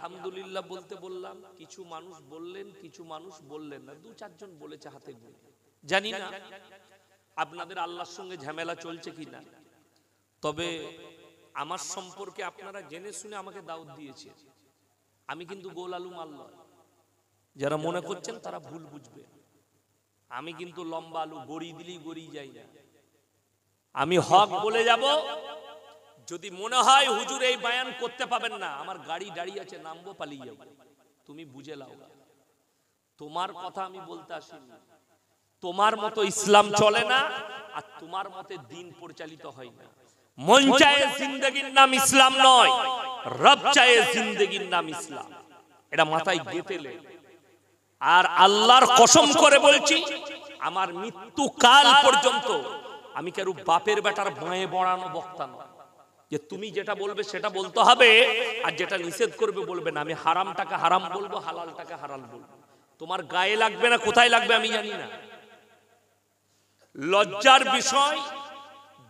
আলহামদুলিল্লাহ বলতে বললাম, কিছু মানুষ বললেন, কিছু মানুষ বললেন না, দু চারজন বলেছে হাতে গুনে। জানি না আপনাদের আল্লাহর সঙ্গে ঝামেলা চলছে কিনা, তবে আমার সম্পর্কে আপনারা জেনে শুনে আমাকে দাওয়াত দিয়েছে। আমি কিন্তু গোল আলু মাল নয়, যারা মনে করছেন তারা ভুল বুঝবে। আমি কিন্তু লম্বা আলু, গড়ি দিলেই গড়িয়ে যাই না। আমি হক বলে যাব। যদি মনে হয় হুজুর এই বায়ান করতে পাবেন না, আমার গাড়ি দাঁড়িয়ে আছে, নামবো, পালিয়ে যাবো, তুমি বুঝে লাও। তোমার কথা আমি বলতে আসিনি। তোমার মতো ইসলাম চলে না, আর তোমার মতে দিন পরিচালিত হয় না। মন চায় জিন্দেগির নাম ইসলাম নয়, রব চায় জিন্দেগির নাম ইসলাম। এটা মাথায় গেঁথেলে। আর আল্লাহর কসম করে বলছি, আমার মৃত্যুকাল পর্যন্ত আমি কারো বাপের বেটার বাঁয়ে বড়ানো বক্তা নয়, যে তুমি যেটা বলবে সেটা বলতে হবে, আর যেটা নিষেধ করবে বলবে না। আমি হারামটাকে হারাম বলবো, হালালটাকে হালাল বলবো। তোমার গায়ে লাগবে না, কোথায় লাগবে আমি জানি না। লজ্জার বিষয়,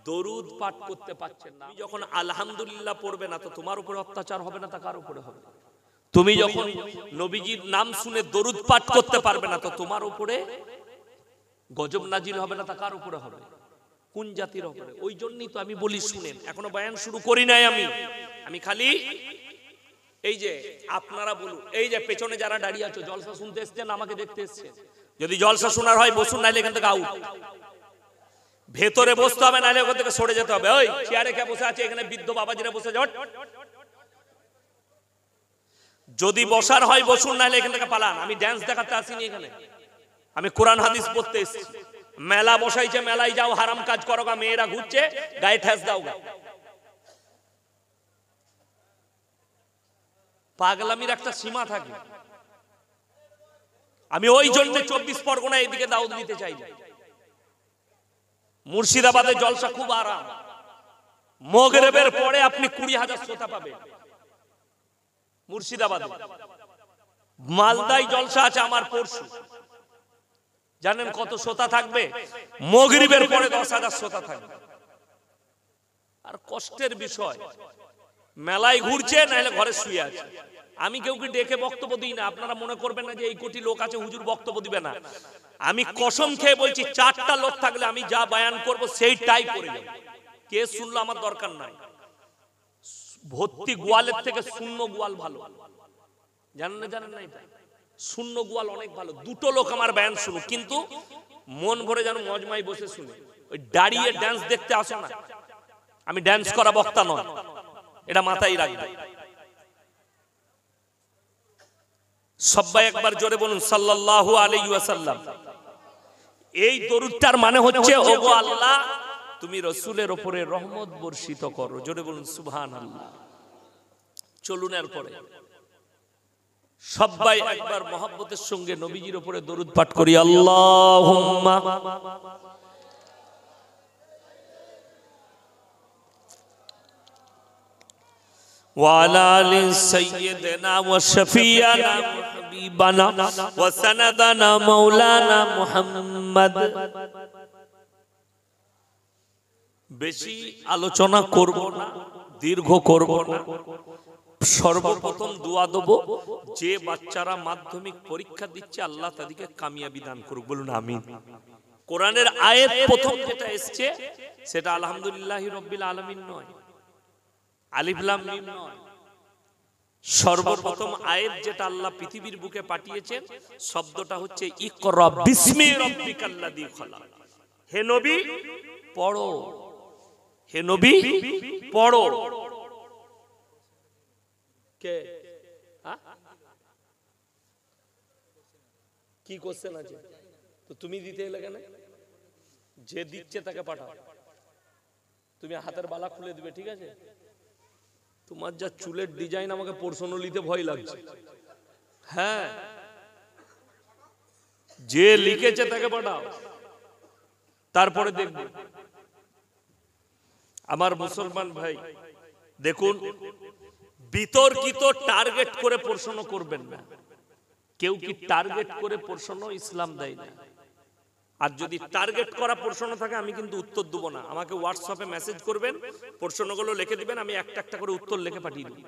দরুদ পাঠ করতে পারছেন না। তুমি যখন আলহামদুলিল্লাহ পড়বে না, তো তোমার উপরে অত্যাচার হবে না, তা কার উপরে হবে? তুমি যখন নবীজির নাম শুনে দরুদ পাঠ করতে পারবে না, তো তোমার উপরে গজব নাজিল হবে না, তা কার উপরে হবে? কোন জাতির উপরে? ওই জন্যই তো আমি বলি, শুনেন, এখনো বয়ান শুরু করি নাই আমি খালি এই যে আপনারা বলুন, এই যে পেছনে যারা দাঁড়িয়ে আছো, জলসা শুনতে এসছেন, আমাকে দেখতে এসছেন, যদি জলসা শোনার হয় বসুন, নাইলে এখান থেকে আউট। ভেতরে বসতে হবে, নাইলে ওখান থেকে সরে যেতে হবে। ওই চেয়ারে কে বসে আছে এখানে? বৃদ্ধ বাবাজিরা বসে যাও। যদি বসার হয় বসুন, নাইলে এখান থেকে পালান। আমি ড্যান্স দেখাতে আসিনি এখানে, আমি কোরআন হাদিস পড়তে এসেছি। মেলা বসাইছে, মেলায় যাও, হারাম কাজ করো গা, মেয়েরা ঘুরছে, গায়ে ঠেস দাও গা। পাগলামির একটা সীমা থাকে। আমি ওই জন্য 24 পরগনা এদিকে দাওয়াত দিতে চাই না। মুর্শিদাবাদে জলসা খুব আরাম, মাগরিবের পরে আপনি 20,000 শ্রোতা পাবেন মুর্শিদাবাদে। মালদায় জলসা আছে আমার পরশু, জানেন কত শ্রোতা থাকবে? মাগরিবের পরে 10,000 শ্রোতা থাকবে। আর কষ্টের বিষয়, মেলায় ঘুরছে, নাহলে ঘরে শুয়ে আছে। আমি কেউকে ডেকে বক্তব্য দিই না, আপনারা মনে করবেন না যে এই কোটি লোক আছে হুজুর বক্তব্য দিবে না। আমি কসম খেয়ে বলছি, 4টা লোক থাকলে আমি যা বয়ান করব সেইটাই করে যাব। কে শুনলো আমার দরকার নাই। ভর্তি গোয়ালের থেকে শূন্য গোয়াল ভালো, জানেন না? এটা শূন্য গোয়াল অনেক ভালো। 2টো লোক আমার বয়ান শুনুক, কিন্তু মন ভরে যেন মজমাই বসে শুনে। ওই দাঁড়িয়ে ড্যান্স দেখতে আসে না। আমি ড্যান্স করা বক্তা নয়, এটা মাথায় রাখবে। সবাই একবার জোরে বলুন সাল্লাল্লাহু আলাইহি ওয়াসাল্লাম। এই দরুদটার মানে হচ্ছে, ওগো আল্লাহ, তুমি রাসূলের উপরে রহমত বর্ষিত করো। জোরে বলুন সুবহানাল্লাহ। চলুন এরপরে সবাই একবার মহব্বতের সঙ্গে নবীজির উপরে দরুদ পাঠ করি। আল্লাহুম্মা وعلى آل سيدنا وشفيعنا وحبيبنا وسندنا مولانا محمد। বেশি আলোচনা করব না, দীর্ঘ করব না। সর্বপ্রথম দোয়া দেব, যে বাচ্চারা মাধ্যমিক পরীক্ষা দিচ্ছে আল্লাহ তাদেরকে কামিয়াবি দান করুক, বলুন আমিন। কোরআনের আয়াত প্রথম যেটা এসেছে সেটা আলহামদুলিল্লাহি রাব্বিল আলামিন নয়, আলিফ লাম মিম নয়। সর্বপ্রথম আয়াত যেটা আল্লাহ পৃথিবীর বুকে পাঠিয়েছেন, শব্দটা হচ্ছে ইকরা বিসমি রাব্বিকাল্লাযী খলাক। হে নবী পড়ো, হে নবী পড়ো। কে কি কোশ্চেন আছে? তো তুমি দিতে এলে কেন? যে দিচ্ছে তাকে পাঠাও। তুমি হাতের বালা খুলে দিবে, ঠিক আছে? তোমার যা চুলের ডিজাইন, আমাকে পার্সোনালিতে ভয় লাগছে। হ্যাঁ, যে লিখেছে তাকে পাঠাও, তারপরে দেখব। আমার মুসলমান ভাই দেখুন, বিতর্কিত টার্গেট করে প্রশ্ন করবেন না। কেউ কি টার্গেট করে প্রশ্ন ইসলাম দেয় না। আর যদি টার্গেট করা প্রশ্ন থাকে, আমি কিন্তু উত্তর দেব না। আমাকে হোয়াটসঅ্যাপে মেসেজ করবেন, প্রশ্নগুলো লিখে দিবেন, আমি একটা একটা করে উত্তর লিখে পাঠিয়ে দেব,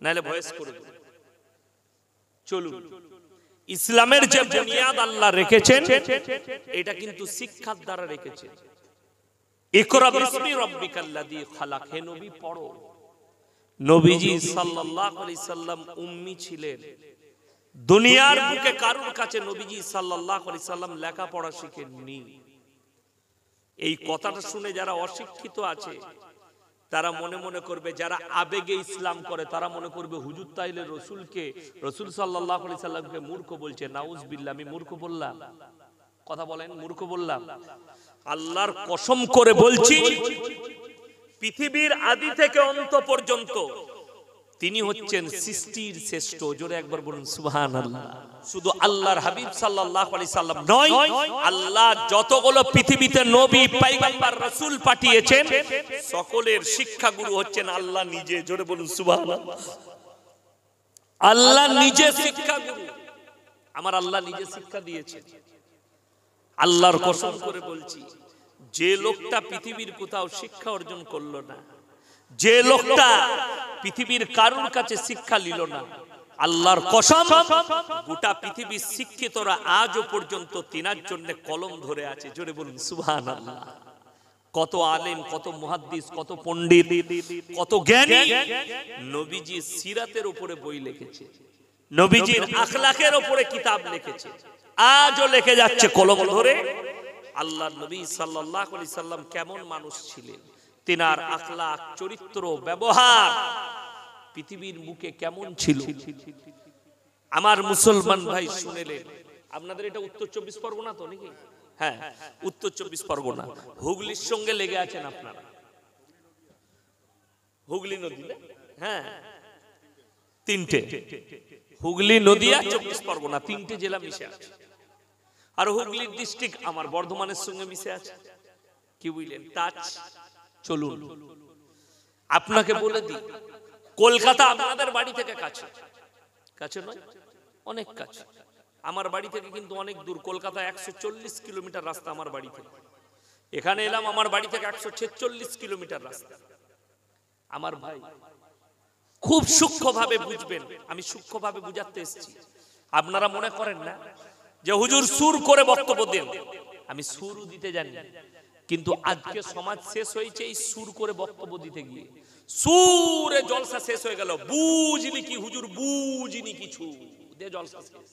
নাহলে ভয়েস করে দেব। চলুন, ইসলামের যে বুনিয়াদ আল্লাহ রেখেছেন এটা কিন্তু শিক্ষার দ্বারা রেখেছেন। ইকরা বিসমি রাব্বিকাল্লাযী খালাক, হে নবী পড়ো। নবীজি সাল্লাল্লাহু আলাইহি সাল্লাম উম্মি ছিলেন। দুনিয়ার বুকে কারোর কাছে নবীজি সাল্লাল্লাহু আলাইহি সাল্লাম লেখাপড়া শিখেননি। এই কথাটা শুনে যারা অশিক্ষিত আছে তারা মনে মনে করবে, যারা আবেগে ইসলাম করে তারা মনে করবে হুজুর তাইলে রাসূল সাল্লাল্লাহু আলাইহি সাল্লামকে মূর্খ বলছে। নাউজুবিল্লাহ, আমি মূর্খ বললাম? কথা বলেন, মূর্খ বললাম? আল্লাহর কসম করে বলছি, পৃথিবীর আদি থেকে অন্ত পর্যন্ত তিনি হচ্ছেন সৃষ্টির শ্রেষ্ঠ। জোরে একবার বলুন সুবহানাল্লাহ। শুধু আল্লাহর হাবিব সাল্লাল্লাহু আলাইহি সাল্লাম নয়, আল্লাহ যতগুলো পৃথিবীতে নবী পয়গম্বর রাসূল পাঠিয়েছেন সকলের শিক্ষাগুরু হচ্ছেন আল্লাহ নিজে। জোরে বলুন সুবহানাল্লাহ। আল্লাহ নিজে শিক্ষাগুরু, আমার আল্লাহ নিজে শিক্ষা দিয়েছেন। আল্লাহর কসম করে বলছি, যে লোকটা পৃথিবীর কোথাও শিক্ষা অর্জন করলো না, যে লোকটা পৃথিবীর কারোর কাছে শিক্ষা নিল না, আল্লাহর কসম গোটা পৃথিবীর শিক্ষিতরা আজও পর্যন্ত তিনার জন্য কলম ধরে আছে। জোরে বলুন সুবহানাল্লাহ। কত আলেম, কত মুহাদ্দিস, কত পণ্ডিত, কত জ্ঞানী নবীজির সিরাতের উপরে বই লিখেছে, নবীজির আখলাকের উপরে কিতাব লিখেছে, আজও লিখে যাচ্ছে কলম ধরে। আল্লাহর নবী সাল্লাল্লাহু আলাইহি সাল্লাম কেমন মানুষ ছিলেন, তিনার আখলাক, চরিত্র, ব্যবহার পৃথিবীর মুখে কেমন ছিল, আমার মুসলমান ভাই শুনেলেন। আপনাদের এটা উত্তর 24 পরগনা তো নাকি? হ্যাঁ, উত্তর 24 পরগনা। হুগলির সঙ্গে লেগে আছেন আপনারা, হুগলি নদী। হ্যাঁ, তিনটে, হুগলি, নদিয়া, 24 পরগনা, তিনটে জেলা মিশে আছে। আর হুগলির ডিস্ট্রিক্ট আমার বর্ধমানের সঙ্গে মিশে আছে। কি বুঝলেন? টাচ। চলুন আপনাকে বলে দিই, কলকাতা আপনাদের বাড়ি থেকে কাছে, কাছে নয়, অনেক কাছে। আমার বাড়ি থেকে কিন্তু অনেক দূর। কলকাতা 140 কিলোমিটার রাস্তা আমার বাড়ি থেকে। এখানে এলাম, আমার বাড়ি থেকে 146 কিলোমিটার রাস্তা। আমার ভাই খুব সূক্ষ্মভাবে বুঝবেন, আমি সূক্ষ্মভাবে বুঝাতে এসেছি। আপনারা মনে করেন না যে হুজুর সুর করে বক্তব্য দেন। আমি সুর দিতে জানি, কিন্তু আজকে সমাজ শেষ হয়েছে এই সুর করে বক্তব্য দিতে গিয়ে। সুরে জলসা শেষ হয়ে গেল। বুঝলি কি হুজুর? বুঝিনি কিছু, দে জলসা শেষ।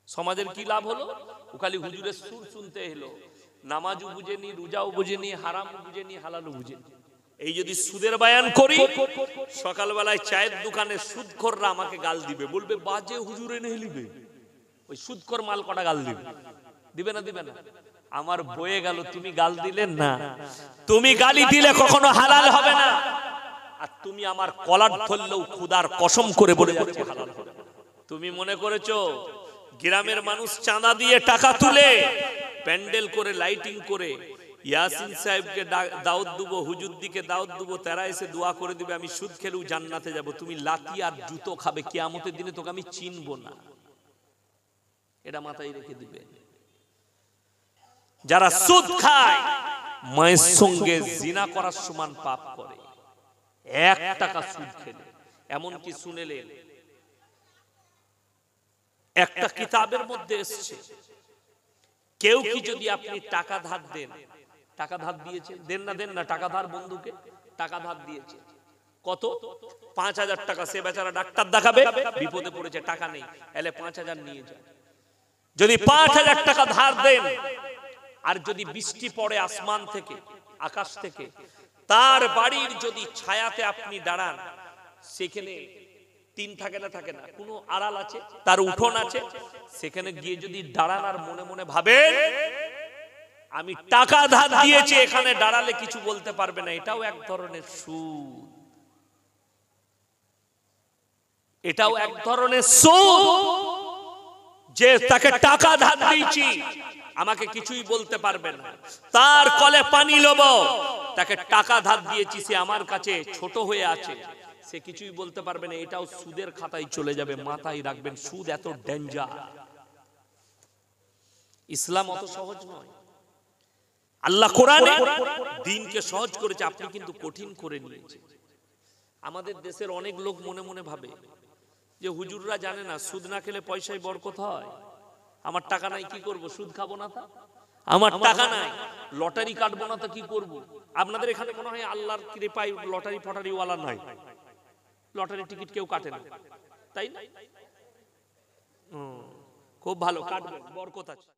সমাজের কি লাভ হলো? ও খালি হুজুরের সুর শুনতে এলো, নামাজও বুঝেনি, রোজাও বুঝেনি, হারামও বুঝেনি, হালালও বুঝেনি। এই যদি সুদের বায়ান করি, সকালবেলায় চায়ের দোকানে সুদখোররা আমাকে গাল দিবে, বলবে বাজে হুজুর এনে লিবে। ওই সুদখোর মাল কটা গাল দিবে, দিবে না? দিবে না? আমার বয়ে গেল, তুমি গাল দিলেন না। তুমি গালি দিলে কখনো হালাল হবে না। আর তুমি আমার কলার ধরলেও খুদার কসম করে বলে যাচ্ছে হালাল হবে না। তুমি মনে করেছো গ্রামের মানুষ চাঁদা দিয়ে টাকা তুলে প্যান্ডেল করে, লাইটিং করে, ইয়াসিন সাহেবকে দাওয়াত দেবো, হুজুরদিকে দাওয়াত দেবো, তারা এসে দোয়া করে দিবে আমি সুদ খেলেও জান্নাতে যাব। তুমি লাথি আর জুতো খাবে, কিয়ামতের দিনে তোকে আমি চিনবো না। এটা মাথায় রেখে দিবে। যারা সুদ খায় মায়ের সঙ্গে জিনা করার সমান পাপ করে 1 টাকা সুদ খেলে। এমনকি শুনেলেন একটা কিতাবের মধ্যে এসেছে, কেউ কি যদি আপনি টাকা ধার দেন, টাকা ধার দিয়েছেন, দেন না? দেন না? টাকা ধার, বন্ধুকে টাকা ধার দিয়েছে, কত? 5000 টাকা। সে বেচারা ডাক্তার দেখাবে, বিপদে পড়েছে, টাকা নেই, এলে 5000 নিয়ে যায়। যদি 5000 টাকা ধার দেন, আর যদি বৃষ্টি পড়ে আসমান থেকে, আকাশ থেকে, তার বাড়ির যদি ছায়াতে আপনি দাঁড়ান, সেখানে টিন থাকে না? থাকে না? কোনো আড়াল আছে, তার উঠোন আছে, সেখানে গিয়ে যদি দাঁড়ান আর মনে মনে ভাবেন আমি টাকা ধার দিয়েছি, এখানে দাঁড়ালে কিছু বলতে পারবে না, এটাও এক ধরনের সুদ। এটাও এক ধরনের সুদ, যে তাকে টাকা ধার দিয়েছি, আমাকে কিছুই বলতে পারবে না। তার কলে পানি লব, তাকে টাকা ধার দিয়েছি, সে আমার কাছে ছোট হয়ে আছে, সে কিছুই বলতে পারবে না, এটাও সুদের খাতায় চলে যাবে। মাথায় রাখবেন, সুদ এত ডেঞ্জার। ইসলাম অত সহজ নয়। আল্লাহ কোরআনে দ্বীনকে সহজ করেছে, আপনি কিন্তু কঠিন করে নিয়েছেন। আমাদের দেশের অনেক লোক মনে মনে ভাবে যে হুজুররা জানে না সুদ না খেলে পয়সায় বরকত হয়। আমার টাকা নাই কি করব, সুদ খাবো না তা? আমার টাকা নাই লটারি কাটবো না তো কি করব? আপনাদের এখানে মনে হয় আল্লাহর কৃপায় লটারি ফটারি ওয়ালা নাই, লটারি টিকিট কেউ কাটে না, তাই না? খুব ভালো, কাটবেন, বরকত আছে।